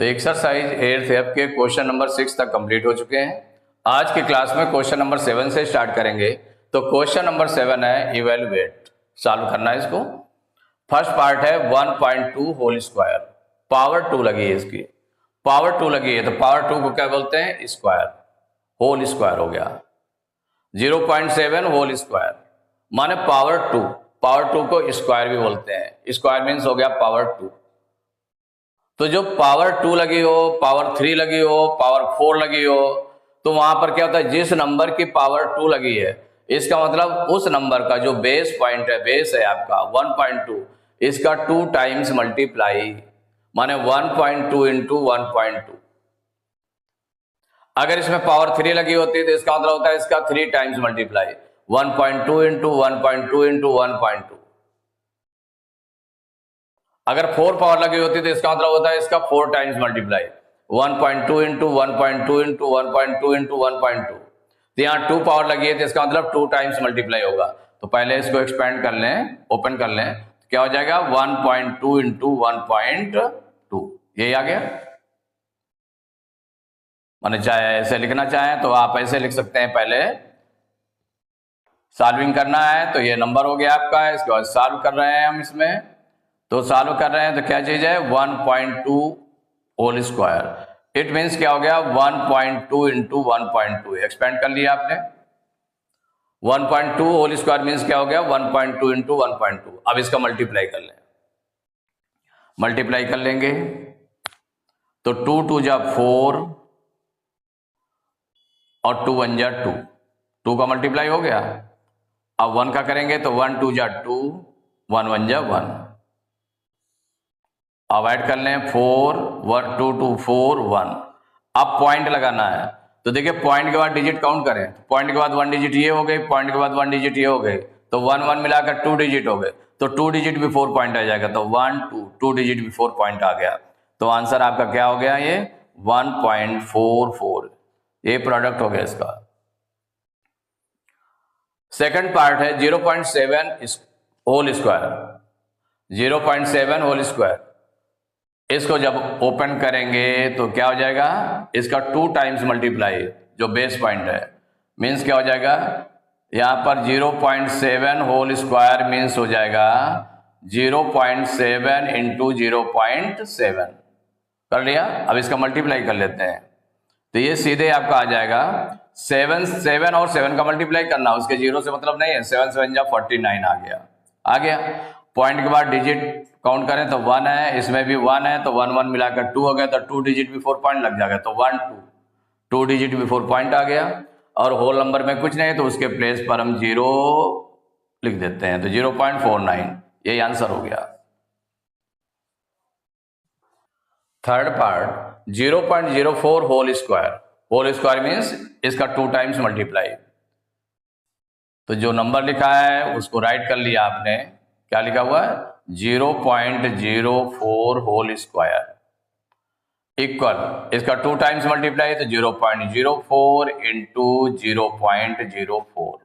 तो exercise 8th F के question number 6 तक कंप्लीट हो चुके हैं। आज की क्लास में क्वेश्चन नंबर 7 से स्टार्ट करेंगे। तो क्वेश्चन नंबर 7 है इवेलुएट, सॉल्व करना है इसको। फर्स्ट पार्ट है 1.2 होल स्क्वायर, पावर 2 लगी है, इसकी पावर 2 लगी है तो पावर 2 को क्या बोलते हैं, स्क्वायर, होल स्क्वायर हो गया। 0.7 होल स्क्वायर माने पावर 2, पावर 2 को स्क्वायर भी बोलते हैं, स्क्वायर मीन्स हो गया पावर 2। तो जो पावर 2 लगी हो, पावर 3 लगी हो, पावर 4 लगी हो, तो वहां पर क्या होता है, जिस नंबर की पावर 2 लगी है इसका मतलब उस नंबर का जो बेस पॉइंट है, बेस है आपका 1.2, इसका 2 टाइम्स मल्टीप्लाई माने 1.2 इंटू 1.2। अगर इसमें पावर 3 लगी होती है तो इसका मतलब होता है इसका 3 टाइम्स मल्टीप्लाई 1.2 इंटू 1.2 इंटू 1.2। अगर 4 पावर लगी होती तो इसका मतलब होता है इसका 4 times multiply 1.2 into 1.2 into 1.2 into 1.2। तो यहाँ 2 पावर लगी है तो इसका मतलब 2 टाइम्स मल्टीप्लाई होगा। तो पहले इसको एक्सपेंड कर लें, ओपन कर लें, तो क्या हो जाएगा 1.2 इंटू 1.2, यही आ गया। माने चाहे ऐसे लिखना चाहें तो आप ऐसे लिख सकते हैं। पहले सॉल्विंग करना है तो ये नंबर हो गया आपका, इसके बाद सॉल्व कर रहे हैं हम इसमें, तो सॉल्व कर रहे हैं तो क्या चीज है 1.2 होल स्क्वायर। इट मीन्स क्या हो गया 1.2 इंटू 1.2, एक्सपेंड कर लिया आपने। 1.2 होल स्क्वायर मीन्स क्या हो गया 1.2 इंटू 1.2। अब इसका मल्टीप्लाई कर लें, मल्टीप्लाई कर लेंगे तो 2 2 जा 4 और 2 1 जा 2, 2 का मल्टीप्लाई हो गया। अब 1 का करेंगे तो 1 2 जा 2, 1 1 जा 1। अब ऐड कर लें 4 1 2 2 4 1। अब पॉइंट लगाना है तो देखिए पॉइंट के बाद डिजिट काउंट करें, पॉइंट के बाद 1 डिजिट ये हो गई, पॉइंट के बाद 1 डिजिट ये हो गई, तो 1 1 मिलाकर 2 डिजिट हो गए, तो 2 डिजिट बिफोर पॉइंट आ जाएगा, तो 1 2 2 डिजिट बिफोर पॉइंट आ गया। तो आंसर आपका क्या हो गया, ये 1.44, ये प्रोडक्ट हो गया इसका। सेकंड पार्ट है 0.7 होल स्क्वायर, 0.7 होल स्क्वायर। इसको जब ओपन करेंगे तो क्या हो जाएगा, इसका 2 टाइम्स मल्टीप्लाई जो बेस पॉइंट है, मीन्स क्या हो जाएगा यहां पर 0.7 होल स्क्वायर मीन्स हो जाएगा 0.7 इंटू 0.7 कर लिया। अब इसका मल्टीप्लाई कर लेते हैं तो ये सीधे आपका आ जाएगा 7 और 7 का मल्टीप्लाई करना, उसके 0 से मतलब नहीं है, 7 7 जा 49 आ गया। पॉइंट के बाद डिजिट काउंट करें तो 1 है, इसमें भी 1 है, तो 1 1 मिलाकर 2 हो गया, तो 2 डिजिट बिफोर पॉइंट लग जाएगा, तो 1 2 डिजिट बिफोर पॉइंट आ गया। और होल नंबर में कुछ नहीं तो उसके प्लेस पर हम 0 लिख देते हैं, तो 0.49, यही आंसर हो गया। Third part 0.04 whole square, whole square means इसका 2 टाइम्स मल्टीप्लाई। तो जो नंबर लिखा है उसको राइट कर लिया आपने, क्या लिखा हुआ है 0.04 होल स्क्वायर इक्वल, इसका 2 टाइम्स मल्टीप्लाई तो 0.04 इंटू 0.04।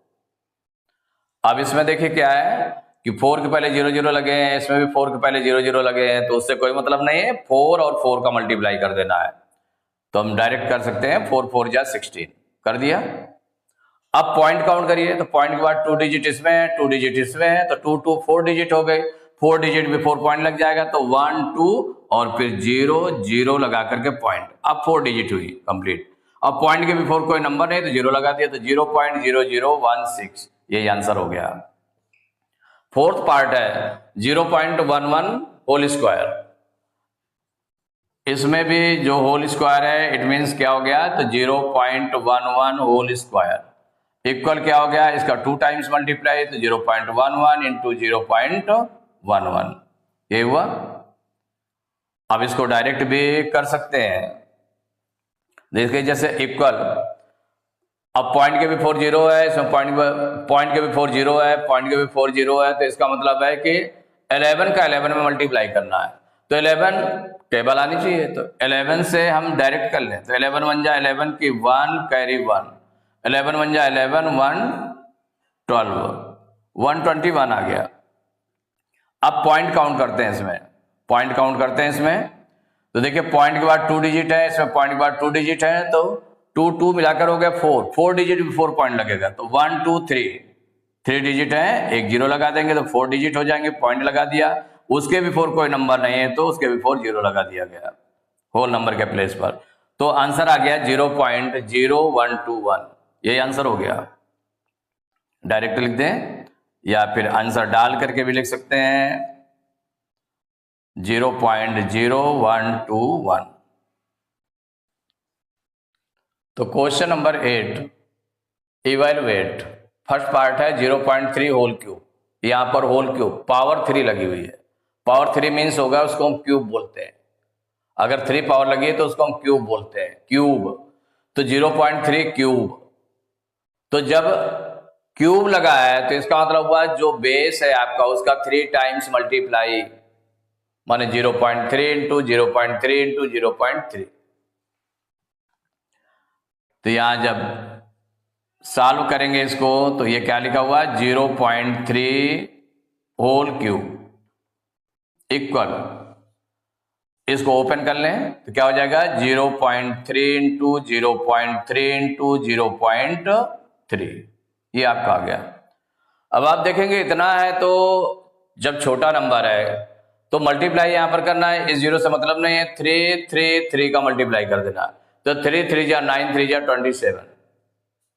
अब इसमें देखिए क्या है कि 4 के पहले 0 0 लगे हैं, इसमें भी 4 के पहले 0 0 लगे हैं, तो उससे कोई मतलब नहीं है, 4 और 4 का मल्टीप्लाई कर देना है। तो हम डायरेक्ट कर सकते हैं 4 4 जा 16 कर दिया। अब पॉइंट काउंट करिए तो पॉइंट के बाद 2 डिजिट इसमें है, 2 डिजिट इसमें है, तो 2 2 4 डिजिट हो गए, 4 डिजिट बिफोर पॉइंट लग जाएगा, तो 1 2 और फिर 0 0 लगा करके पॉइंट, अब 4 डिजिट हुई कंप्लीट। अब पॉइंट के बिफोर कोई नंबर नहीं तो 0 लगा दिया, तो 0.0016, यही आंसर हो गया। फोर्थ पार्ट है 0.11 होल स्क्वायर, इसमें भी जो होल स्क्वायर है इट मीन्स क्या हो गया, तो 0.11 होल स्क्वायर इक्वल क्या हो गया, इसका 2 टाइम्स मल्टीप्लाई तो 0.11 इंटू 0.11, ये हुआ। अब इसको डायरेक्ट भी कर सकते हैं, देखिए जैसे इक्वल, अब पॉइंट के बिफोर 0 है, इसमें पॉइंट के बिफोर 0 है, पॉइंट के बिफोर 0 है, तो इसका मतलब है कि 11 का 11 में मल्टीप्लाई करना है, तो 11 टेबल आनी चाहिए, तो 11 से हम डायरेक्ट कर लें, तो 11 1 जा 11 की 1 कैरी 1, 11 1 जा 11 1 12 121 आ गया। अब पॉइंट काउंट करते हैं इसमें, पॉइंट काउंट करते हैं इसमें, तो देखिए पॉइंट के बाद 2 डिजिट है, इसमें पॉइंट के बाद 2 डिजिट है, तो 2 2 मिलाकर हो गया 4 डिजिट में 4 पॉइंट लगेगा, तो 1 2 3 डिजिट है, एक जीरो लगा देंगे तो 4 डिजिट हो जाएंगे, पॉइंट लगा दिया। उसके बिफोर कोई नंबर नहीं है तो उसके बिफोर जीरो लगा दिया गया होल नंबर के प्लेस पर, तो आंसर आ गया 0.0121। यही आंसर हो गया। डायरेक्ट लिख दें या फिर आंसर डाल करके भी लिख सकते हैं 0.0121। तो question number 8 evaluate, first part है 0.3 होल क्यूब, यहां पर होल क्यूब पावर 3 लगी हुई है। पावर 3 मीन्स होगा उसको हम क्यूब बोलते हैं, अगर 3 पावर लगी है तो उसको हम क्यूब बोलते हैं, क्यूब। तो 0.3 क्यूब, तो जब क्यूब लगा है तो इसका मतलब हुआ जो बेस है आपका उसका 3 टाइम्स मल्टीप्लाई, माने 0.3 इंटू 0.3 इंटू 0.3। तो यहां जब सॉल्व करेंगे इसको तो ये क्या लिखा हुआ है 0.3 होल क्यूब इक्वल, इसको ओपन कर लें तो क्या हो जाएगा 0.3 इंटू 0.3 इंटू 0.3, ये आपका आ गया। अब आप देखेंगे इतना है तो जब छोटा नंबर है तो मल्टीप्लाई यहां पर करना है, इस जीरो से मतलब नहीं है, 3 3 3 का मल्टीप्लाई कर देना, तो 3 3 जा 9 3 जा 27,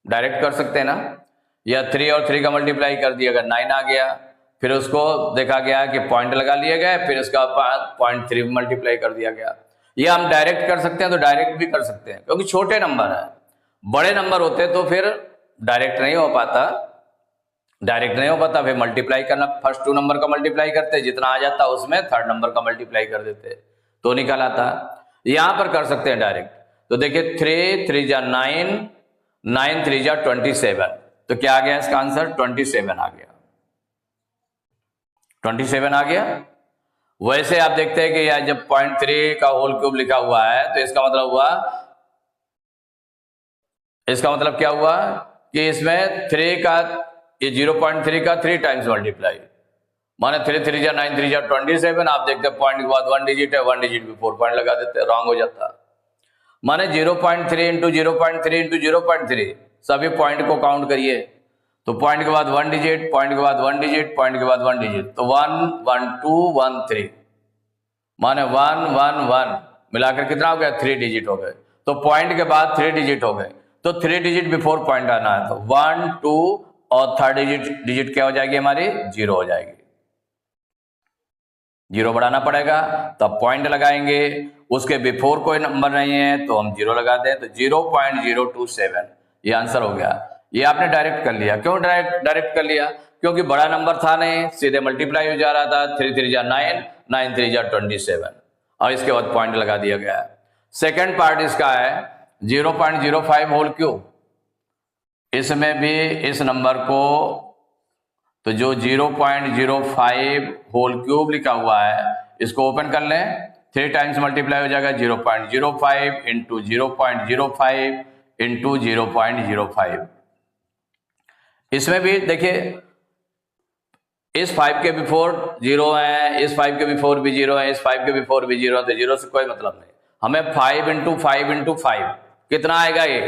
डायरेक्ट कर सकते हैं ना, या 3 और 3 का मल्टीप्लाई कर दिया, अगर 9 आ गया, फिर उसको देखा गया कि पॉइंट लगा लिए गए, फिर उसका 0.3 मल्टीप्लाई कर दिया गया। ये हम डायरेक्ट कर सकते हैं तो डायरेक्ट भी कर सकते हैं, क्योंकि छोटे नंबर है, बड़े नंबर होते तो फिर डायरेक्ट नहीं हो पाता, फिर मल्टीप्लाई करना, फर्स्ट 2 नंबर का मल्टीप्लाई करते, जितना आ जाता उसमें थर्ड नंबर का मल्टीप्लाई कर देते तो निकल आता। यहां पर कर सकते हैं डायरेक्ट। तो देखिए 3 3 जा 9 9 3 जा 27, तो क्या आ गया इसका आंसर 27 आ गया, 27 आ गया। वैसे आप देखते हैं कि यह जब 0.3 का होल क्यूब लिखा हुआ है तो इसका मतलब क्या हुआ कि इसमें 3 का, ये 0.3 का 3 टाइम्स मल्टीप्लाई, माने 3 3 जा 9 3 जा 27। आप देखते हैं पॉइंट के बाद 1 डिजिट है, 1 डिजिट भी 4 पॉइंट लगा देते हैं, रॉन्ग हो जाता। माने 0.3 इंटू 0.3 इंटू 0.3, सभी पॉइंट को काउंट करिए, तो पॉइंट के बाद 1 डिजिट, पॉइंट के बाद 1 डिजिट, पॉइंट के बाद 1 डिजिट, तो 1 1 2 1 3, माने 1 1 1 मिलाकर कितना हो गया 3 डिजिट हो गए, तो पॉइंट के बाद 3 डिजिट हो गए, तो 3 डिजिट बिफोर पॉइंट आना है, तो 1 2 और थर्ड डिजिट क्या हो जाएगी हमारी 0 हो जाएगी, 0 बढ़ाना पड़ेगा, तब पॉइंट लगाएंगे, उसके बिफोर कोई नंबर नहीं है तो हम 0 लगा दें, तो 0.027 ये आंसर हो गया। ये आपने डायरेक्ट कर लिया, क्यों डायरेक्ट कर लिया, क्योंकि बड़ा नंबर था नहीं, सीधे मल्टीप्लाई हो जा रहा था, 3 3 जा 9 9 3 जा 27, और इसके बाद पॉइंट लगा दिया गया। सेकेंड पार्ट इसका है 0.05 होल क्यूब, इसमें भी इस नंबर को, तो जो 0.05 होल क्यूब लिखा हुआ है इसको ओपन कर लें, 3 टाइम्स मल्टीप्लाई हो जाएगा 0.05 इंटू 0.05 इंटू 0.05। इसमें भी देखिए इस 5 के बिफोर 0 है, इस 5 के बिफोर भी 0 है, इस 5 के बिफोर भी 0 है, तो 0 से कोई मतलब नहीं। हमें 5 इंटू 5 इंटू 5 कितना आएगा ये,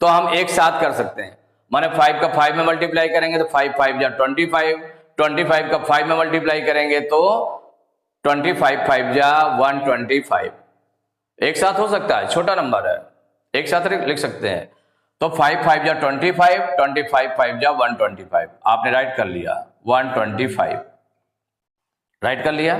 तो हम एक साथ कर सकते हैं, माने 5 का 5 में मल्टीप्लाई करेंगे तो 5 5 जा 25, 25 का 5 में मल्टीप्लाई करेंगे तो 25 5 जा 125, एक साथ हो सकता है, छोटा नंबर है, एक साथ लिख सकते हैं, तो 5 5 जा 25, 25 5 जा 125, आपने राइट कर लिया 125, राइट कर लिया।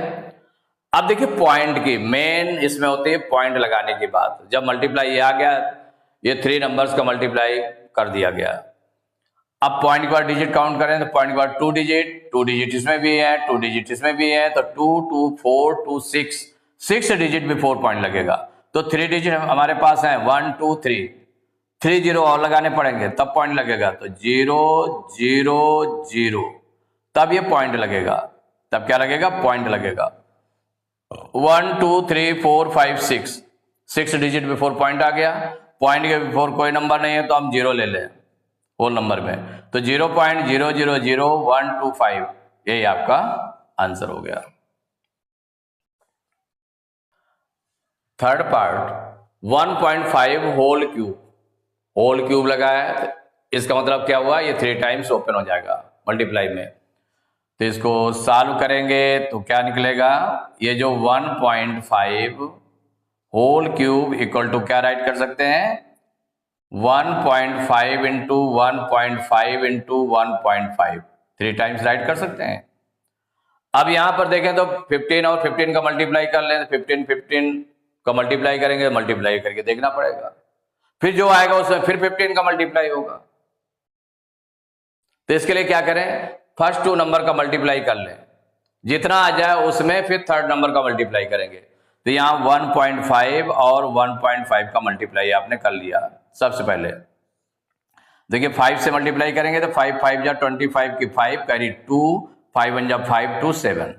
अब देखिए पॉइंट की मेन इसमें होती है पॉइंट लगाने की बात, जब मल्टीप्लाई ये आ गया, ये 3 नंबर्स का मल्टीप्लाई कर दिया गया, अब पॉइंट के बाद डिजिट काउंट करें तो पॉइंट के बाद 2 डिजिट इसमें भी है, 2 डिजिट इसमें भी है, तो 2 2 4 2 6 डिजिट भी 4 पॉइंट लगेगा, तो 3 डिजिट हमारे पास है 1 2 3 जीरो और लगाने पड़ेंगे तब पॉइंट लगेगा, तो 0 0 0, तब ये पॉइंट लगेगा, तब क्या लगेगा पॉइंट लगेगा। 1 2 3 4 5 6 डिजिट बिफोर पॉइंट आ गया, पॉइंट के बिफोर कोई नंबर नहीं है तो हम 0 ले लें होल नंबर में, तो 0.000125 यही आपका आंसर हो गया। थर्ड पार्ट 1.5 होल क्यूब लगाया है, तो इसका मतलब क्या हुआ, ये 3 टाइम्स ओपन हो जाएगा मल्टीप्लाई में। तो इसको सॉल्व करेंगे तो क्या निकलेगा, ये जो 1.5 होल क्यूब इक्वल टू क्या राइट कर सकते हैं, 1.5 इंटू 1.5 इंटू 1.5, 3 टाइम्स राइट कर सकते हैं। अब यहां पर देखें तो 15 और 15 का मल्टीप्लाई कर लें, 15 का मल्टीप्लाई करेंगे, मल्टीप्लाई करके देखना पड़ेगा, फिर जो आएगा उसमें फिर 15 का मल्टीप्लाई होगा। तो इसके लिए क्या करें, फर्स्ट 2 नंबर का मल्टीप्लाई कर लें, जितना आ जाए उसमें फिर थर्ड नंबर का मल्टीप्लाई करेंगे। तो यहां 1.5 और 1.5 का मल्टीप्लाई आपने कर लिया। सबसे पहले देखिए 5 से मल्टीप्लाई करेंगे तो 5 5 जा 25 की 5 कैरी 2, 5 1 जा 5 2 7।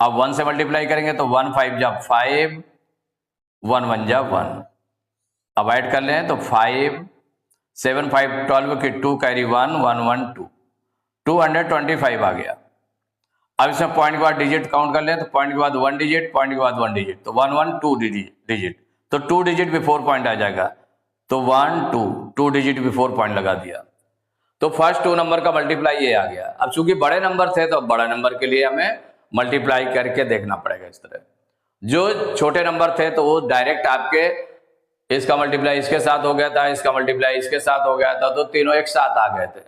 अब 1 से मल्टीप्लाई करेंगे तो 1 5 जा 5, 1 1 जा 1। अब ऐड कर लें तो 5 7 5 12 की 2 कैरी 1 1 1 2, 225 आ गया। अब इसमें पॉइंट के बाद डिजिट काउंट कर लें तो पॉइंट के बाद 1 डिजिट, पॉइंट के बाद 1 डिजिट, तो 1 1 2 डिजिट, तो 2 डिजिट बिफोर पॉइंट आ जाएगा, तो 1 2 2 डिजिट बिफोर पॉइंट लगा दिया। तो फर्स्ट 2 नंबर का मल्टीप्लाई ये आ गया। अब चूंकि बड़े नंबर थे तो बड़ा नंबर के लिए हमें मल्टीप्लाई करके देखना पड़ेगा इस तरह। जो छोटे नंबर थे तो वो डायरेक्ट आपके इसका मल्टीप्लाई इसके साथ हो गया था, इसका मल्टीप्लाई इसके साथ हो गया था, तो तीनों एक साथ आ गए थे।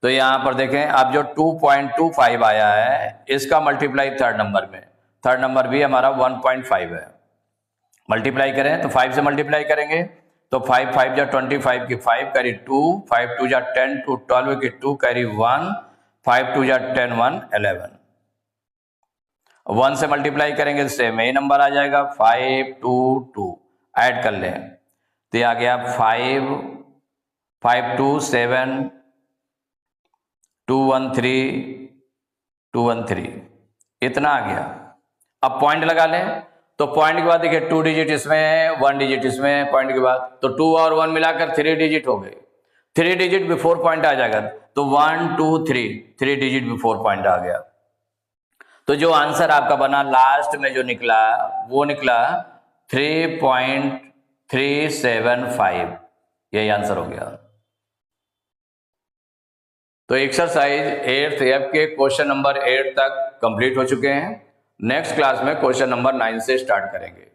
तो यहां पर देखें अब जो 2.25 आया है इसका मल्टीप्लाई थर्ड नंबर में, थर्ड नंबर भी हमारा 1.5 है। मल्टीप्लाई करें तो 5 से मल्टीप्लाई करेंगे तो 5 5 जा 25 की 5 कैरी 2, 5 2 जा 10 2 12 की 2 कैरी 1, 5 2 जा 10 1 11। 1 से मल्टीप्लाई करेंगे तो सेम यही नंबर आ जाएगा 5 2 2। ऐड कर लें तो आ गया 5 5 2 7 2 1 3 2 1 3, इतना आ गया। अब पॉइंट लगा लें तो पॉइंट के बाद देखिए 2 डिजिट इसमें 1 डिजिट इसमें, पॉइंट के बाद तो 2 और 1 मिलाकर 3 डिजिट हो गए। 3 डिजिट बिफोर पॉइंट आ जाएगा तो 1 2 3 डिजिट बिफोर पॉइंट आ गया। तो जो आंसर आपका बना लास्ट में जो निकला वो निकला 3.375, यही आंसर हो गया। तो एक्सरसाइज 8th F के क्वेश्चन नंबर 8 तक कंप्लीट हो चुके हैं। नेक्स्ट क्लास में क्वेश्चन नंबर 9 से स्टार्ट करेंगे।